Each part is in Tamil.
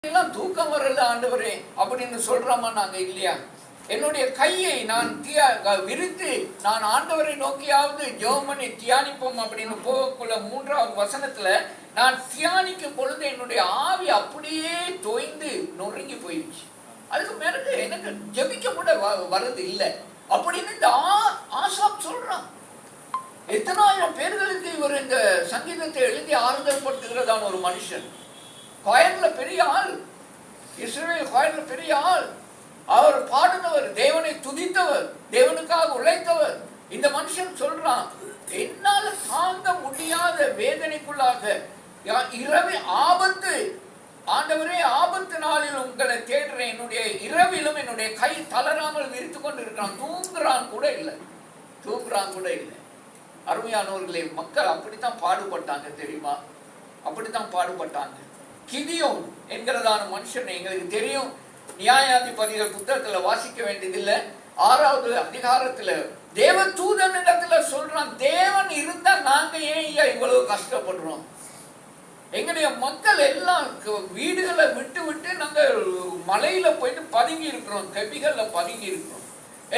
எல்லாம் தூக்கம் வரல ஆண்டவரே அப்படின்னு சொல்றோமா நாங்க இல்லையா? என்னுடைய கையை நான் விரித்து நான் ஆண்டவரை நோக்கியாவது ஜெபம் பண்ணி தியானிப்போம் அப்படின்னு போகக்குள்ள 3வது வசனத்துல நான் தியானிக்கும் பொழுது என்னுடைய ஆவி அப்படியே தோய்ந்து நொறுங்கி போயிடுச்சு. அதுக்கு மேலே எனக்கு ஜெபிக்க கூட வர்றது இல்லை அப்படின்னு இந்த ஆசாப் சொல்றான். எத்தனாயிரம் பேர்களுக்கு இவர் இந்த சங்கீதத்தை எழுதி ஆறுதல் படுத்துகிறதான ஒரு மனுஷன். கோயில்ல பெரிய ஆள், இஸ்ரவேல் கோயில்ல பெரிய ஆள். அவர் பாடினவர், தேவனை துதித்தவர், தேவனுக்காக உழைத்தவர். இந்த மனுஷன் சொல்றான், என்னால தாங்க முடியாத வேதனைக்குள்ளாக இரவு ஆபத்து, ஆண்டவரே ஆபத்து நாளில் உங்களை தேடுறேன், என்னுடைய இரவிலும் என்னுடைய கை தளராமல் விரித்து கொண்டு இருக்கிறான். தூங்குறான் கூட இல்லை, தூங்குறான் கூட இல்லை. அருமையானவர்களே, மக்கள் அப்படித்தான் பாடுபட்டாங்க தெரியுமா? அப்படித்தான் பாடுபட்டாங்க. கிதியோன் என்கிறதான மனுஷன் எங்களுக்கு தெரியும். நியாயாதிபதிகள் புத்தகத்துல வாசிக்க வேண்டியதில்லை. 6வது அதிகாரத்துல தேவ தூதனிடத்துல சொல்றான், தேவன் இருந்தா நாங்க ஏன் இவ்வளவு கஷ்டப்படுறோம்? எங்களுடைய மக்கள் எல்லாம் வீடுகளை விட்டு விட்டு நாங்க மலையில போயிட்டு பதுங்கி இருக்கிறோம், கெபிகள்ல பதுங்கி இருக்கிறோம்.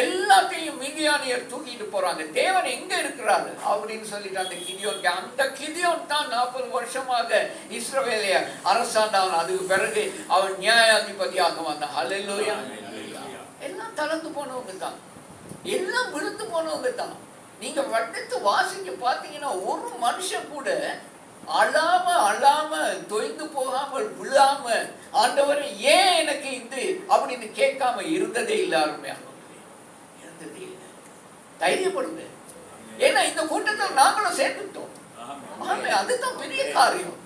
எல்லாத்தையும் மிதியானியர் தூக்கிட்டு போறாங்க. தேவன் எங்க இருக்கிறாரு அப்படின்னு சொல்லிட்டு அந்த கிதியோன், அந்த கிதியோன் தான் 40 வருஷமாக இஸ்ரவேலிய அரசாண்டான். அதுக்கு பிறகு அவன் நியாயாதிபதியாக வந்தான். ஹல்லேலூயா. எல்லாம் தளர்ந்து போனவங்க தான், எல்லாம் விழுந்து போனவங்க தான். நீங்க வட்டத்து வாசிக்க பார்த்தீங்கன்னா ஒரு மனுஷன் கூட அழாம தொய்ந்து போகாமல் விழாம ஆண்டவரை ஏன் எனக்கு இது அப்படின்னு கேட்காம இருந்ததே இல்லை. அருமையா தைரியப்படுங்க. ஏன்னா இந்த கூட்டத்தில் நாங்களும் சேர்ந்துட்டோம். அதுதான் பெரிய காரியம்.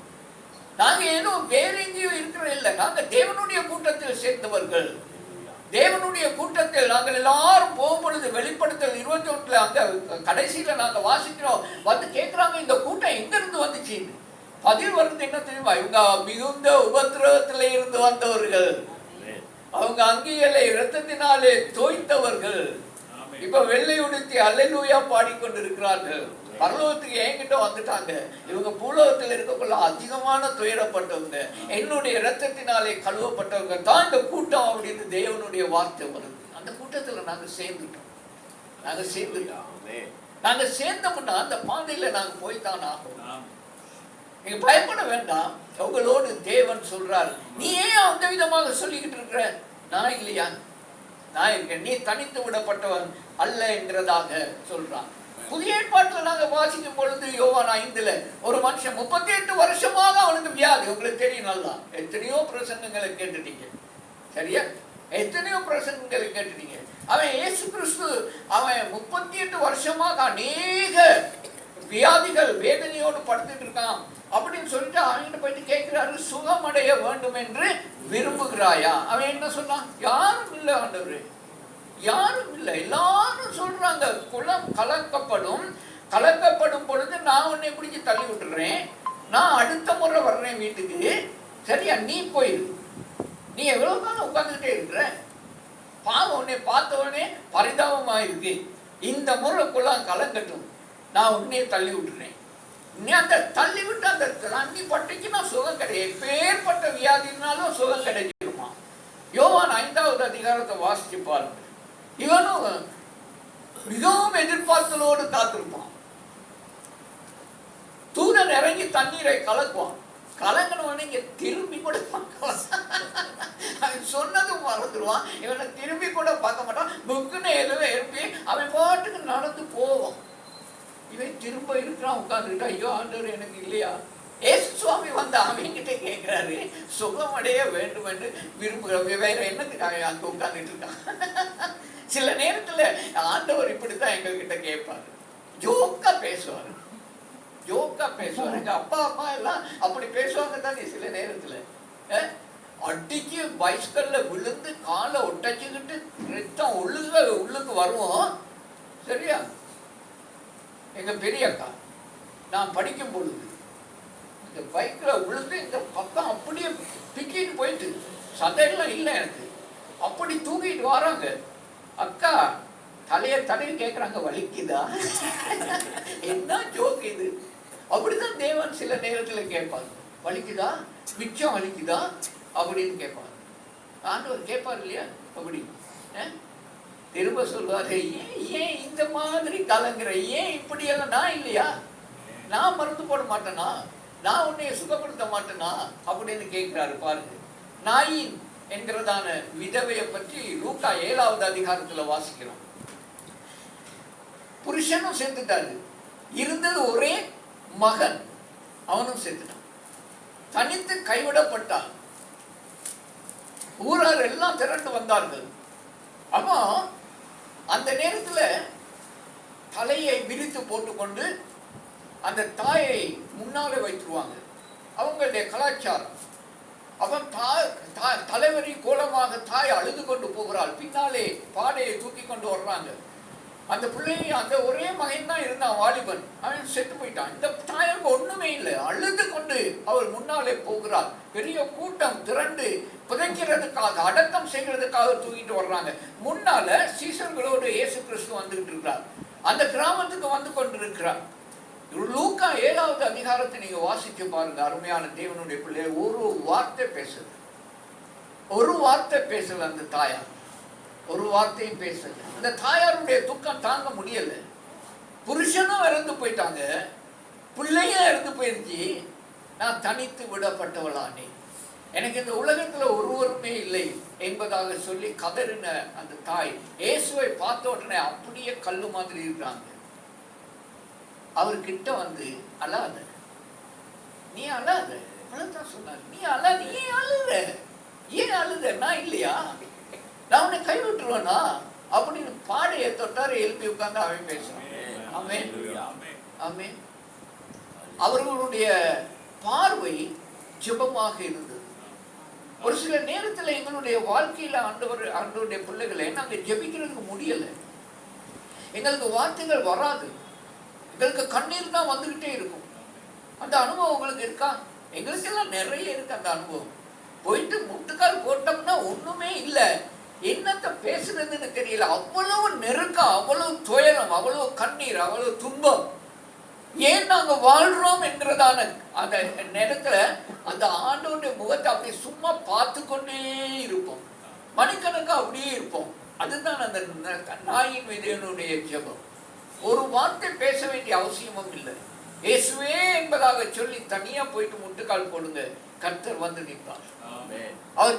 நாங்க ஏதோ வேற எங்கேயும் இருக்கிற இல்லை, நாங்க தேவனுடைய கூட்டத்தில் சேர்ந்தவர்கள். தேவனுடைய கூட்டத்தில் நாங்கள் எல்லாரும் போகும்பொழுது வெளிப்படுத்தல் 21 அங்க கடைசியில நாங்க வாசிக்கிறோம். வந்து கேட்கிறாங்க, இந்த கூட்டம் எங்க இருந்து வந்துச்சுன்னு. பதில் வருது என்ன தெரியுமா? இவங்க மிகுந்த உபத்திரவத்தில இருந்து வந்தவர்கள், அவங்க அங்கேயே இரத்தத்தினாலே தோய்த்தவர்கள், இப்ப வெள்ளை உடுத்தி அல்லேலூயா பாடிக்கொண்டிருக்கிறார்கள். பரலோகத்துக்கு என்கிட்ட வந்துட்டாங்க. இவங்க பூலோகத்தில் இருக்கக்குள்ள அதிகமான துயரப்பட்டவங்க, என்னுடைய இரத்தத்தினாலே கழுவப்பட்டவங்க தான் இந்த கூட்டம் அப்படின்னு தேவனுடைய வார்த்தை வருது. அந்த கூட்டத்துல நாங்க சேர்ந்துட்டோம். நாங்க சேர்ந்தோம்னா அந்த பாதையில நாங்க போய்தான் ஆகும். நீங்க பயப்பட வேண்டாம். உங்களோடு தேவன் சொல்றாரு. நீ ஏன் அந்த விதமாக சொல்லிக்கிட்டு இருக்கிற? நான் இல்லையா? நான் இருக்கேன், நீ தனித்து விடப்பட்டவன் அல்ல என்கிறதாக சொல்றான். புதிய ஏற்பாட்டில் நாங்க வாசிக்கும் பொழுது யோவான் 5 ஒரு மனுஷன் 38 வருஷமாக அவனுக்கு வியாதி. உங்களுக்கு தெரியும் நல்லா. எத்தனையோ பிரசங்கங்களை கேட்டுட்டீங்க, சரியா? எத்தனையோ பிரசங்கங்களை கேட்டுட்டீங்க. அவன் இயேசு கிறிஸ்து அவன் 38 வருஷமாக அநேக வியாதிகள் வேதனையோடு படுத்துட்டு இருக்கான் அப்படின்னு சொல்லிட்டு அவன்கிட்ட போயிட்டு கேட்கிறாரு, சுகமடைய வேண்டும் என்று விரும்புகிறாயா? அவன் என்ன சொன்னான்? யாரும் இல்லை ஆண்டவரே, யாரும் இல்லை. எல்லாரும் சொல்றாங்க குளம் கலக்கப்படும் பொழுது நான் உன்னை பிடிச்சி தள்ளி விட்டுறேன், நான் அடுத்த முறை வர்றேன் வீட்டுக்கு, சரியா? நீ போயிரு. நீ எவ்வளவு காலம் உட்கார்ந்துகிட்டே இருக்கிற? பாவம், உன்னை பார்த்தவனே பரிதாபமா இருக்கு. இந்த முறை குளம் கலங்கட்டும், நான் உன்னையே தள்ளி விட்டுறேன். நீ அந்த தள்ளி விட்டு அந்த தண்ணி பட்டைக்கு நான் சுகம் கிடையாது. பேர்பட்ட வியாதினாலும் சுகம் கிடைச்சிருமா? யோவான் 5வது அதிகாரத்தை வாசிச்சு பாருங்க. இவனும் மிகவும் எதிர்பார்த்தலோடு காத்திருப்பான். தூதன் இறங்கி தண்ணீரை கலக்குவான். கலங்கினவன இங்க திரும்பி கூட அவன் சொன்னதும் மறந்துடுவான். இவனை திரும்பி கூட பார்க்க மாட்டான். புக்குன்னு எழுப்பி அவன் பாட்டுக்கு நடந்து போவான். இவன் திரும்ப இருக்கிறான், உட்காந்துக்கிட்டா, ஐயோ ஆண்டவர் எனக்கு இல்லையா? ஏசு சுவாமி வந்து அவங்கிட்ட கேட்கிறாரு, சுகமடைய வேண்டும் என்று விரும்புகிற வேற என்னத்துக்காக அங்க உட்காந்துட்டு இருக்கான். சில நேரத்துல ஆண்டவர் இப்படித்தான் எங்ககிட்ட கேட்பாரு. ஜோக்கா பேசுவாரு, ஜோக்கா பேசுவாரு. எங்க அப்பா அம்மா எல்லாம் அப்படி பேசுவாங்க தானே. சில நேரத்துல அடிக்கு பைஸ்கல்ல விழுந்து காலை ஒட்டச்சுக்கிட்டு ரத்தம் உள்ளுக்கு வருவோம், சரியா? எங்க பெரிய அக்கா நான் படிக்கும் பொழுது இந்த பைக்கில் விழுந்து இந்த பக்கம் அப்படியே பிக்கிட்டு போயிட்டு, சதையெல்லாம் இல்லை எனக்கு, அப்படி தூக்கிட்டு வராங்க. அக்கா தலையை தடவி கேட்குறாங்க, வலிக்குதா? என்ன ஜோக்கு இது? அப்படிதான் தேவன் சில நேரத்தில் கேட்பாங்க. வலிக்குதா? மிச்சம் வலிக்குதா? அப்படின்னு கேட்பார். ஆண்டவர் கேட்பார் இல்லையா? அப்படி திரும்ப சொல்வாரு, ஏன் இந்த மாதிரி கலங்குற, ஏன் இப்படியெல்லாம், நான் இல்லையா, நான் மருந்து போட மாட்டேனா, நான் உன்னைய சுகப்படுத்த மாட்டேனா அப்படின்னு கேட்கிறாரு பாருங்க. நாயின் என்கிறதான விதவையை பற்றி லூக்கா 7வது அதிகாரத்துல வாசிக்கிறோம். புருஷனும் செத்துட்டாரு, இருந்தது ஒரே மகன், அவனும் செத்துட்டான், தனித்து கைவிடப்பட்டான். ஊரார் எல்லாம் திரண்டு வந்தார்கள். அப்போ அந்த நேரத்துல தலையை விரித்து போட்டுக்கொண்டு அந்த தாயை முன்னாலே வைத்துருவாங்க, அவங்களுடைய கலாச்சாரம். அவன் தலைவரி கோலமாக தாய் அழுது கொண்டு போகிறாள், பின்னாலே பாடையை தூக்கி கொண்டு வர்றாங்க. அந்த பிள்ளையை, அந்த ஒரே மகன் தான் இருந்தான், வாலிபன், அவன் செத்து போயிட்டான். இந்த தாயருக்கு ஒண்ணுமே இல்லை, அழுது கொண்டு அவள் முன்னாலே போகிறாள். பெரிய கூட்டம் திரண்டு புதைக்கிறதுக்காக, அடக்கம் செய்கிறதுக்காக தூக்கிட்டு வர்றாங்க. முன்னால சீசர்களோடு இயேசு கிறிஸ்து வந்துகிட்டு இருக்கிறார், அந்த கிராமத்துக்கு வந்து கொண்டிருக்கிறார். லூக்கா 7வது அதிகாரத்தை நீங்க வாசிச்சு பாருங்க. அருமையான தேவனுடைய பிள்ளை, ஒரு வார்த்தை பேசல, ஒரு வார்த்தை பேசல அந்த தாயார், ஒரு வார்த்தையும் பேசல. அந்த தாயாருடைய துக்கம் தாங்க முடியல. புருஷனும் இறந்து போயிட்டாங்க, பிள்ளையும் இறந்து போயிருச்சு, நான் தனித்து விடப்பட்டவளானே, எனக்கு இந்த உலகத்துல ஒருவருமே இல்லை என்பதாக சொல்லி கதறின அந்த தாய் இயேசுவை பார்த்த உடனே அப்படியே கல்லு மாதிரி இருக்காங்க. அவர்கிட்ட வந்து, அழாத, நீ அழாத, அவ்வளவுதான் சொன்னார், நீ அழாத, ஏன் அழுத, ஏன் அழுத, நான் இல்லையா, நான் உன்னை கைவிட்டுருவேனா அப்படின்னு பாடையை தொட்டாரு, எழுப்பி உட்கார்ந்து அவன் பேசுறான். ஆமென், ஆமென். அவர்களுடைய பார்வை ஜெபமாக இருந்தது. ஒரு சில நேரத்தில் எங்களுடைய வாழ்க்கையில ஆண்டவருடைய பிள்ளைகளை நாங்க ஜெபிக்கிறதுக்கு முடியல, எங்களுக்கு வார்த்தைகள் வராது, எங்களுக்கு கண்ணீர் தான் வந்துகிட்டே இருக்கும். அந்த அனுபவம் உங்களுக்கு இருக்கா? எங்களுக்கு எல்லாம் நிறைய இருக்கு அந்த அனுபவம். போயிட்டு முட்டுக்கால் போட்டோம்னா ஒண்ணுமே இல்லை, என்னத்தை பேசுறதுன்னு தெரியல, அவ்வளவு நெருக்கம், அவ்வளவு துயரம், அவ்வளவு கண்ணீர், அவ்வளவு துன்பம். ஏன் நாங்க வாழ்றோம் என்கிறதான அந்த நேரத்துல அந்த ஆண்டவருடைய முகத்தை அப்படி சும்மா பார்த்து கொண்டே இருப்போம், மணிக்கணக்கா அப்படியே இருப்போம். அதுதான் அந்த நாயின் விதையனுடைய ஜெபம். ஒரு வார்த்தை பேச வேண்டிய அவசியமும் இல்லை, இயேசுவே என்பதாக சொல்லி தனியா போயிட்டு முட்டுக்கால் போடுங்க, கர்த்தர் வந்து நிற்பார். அவர்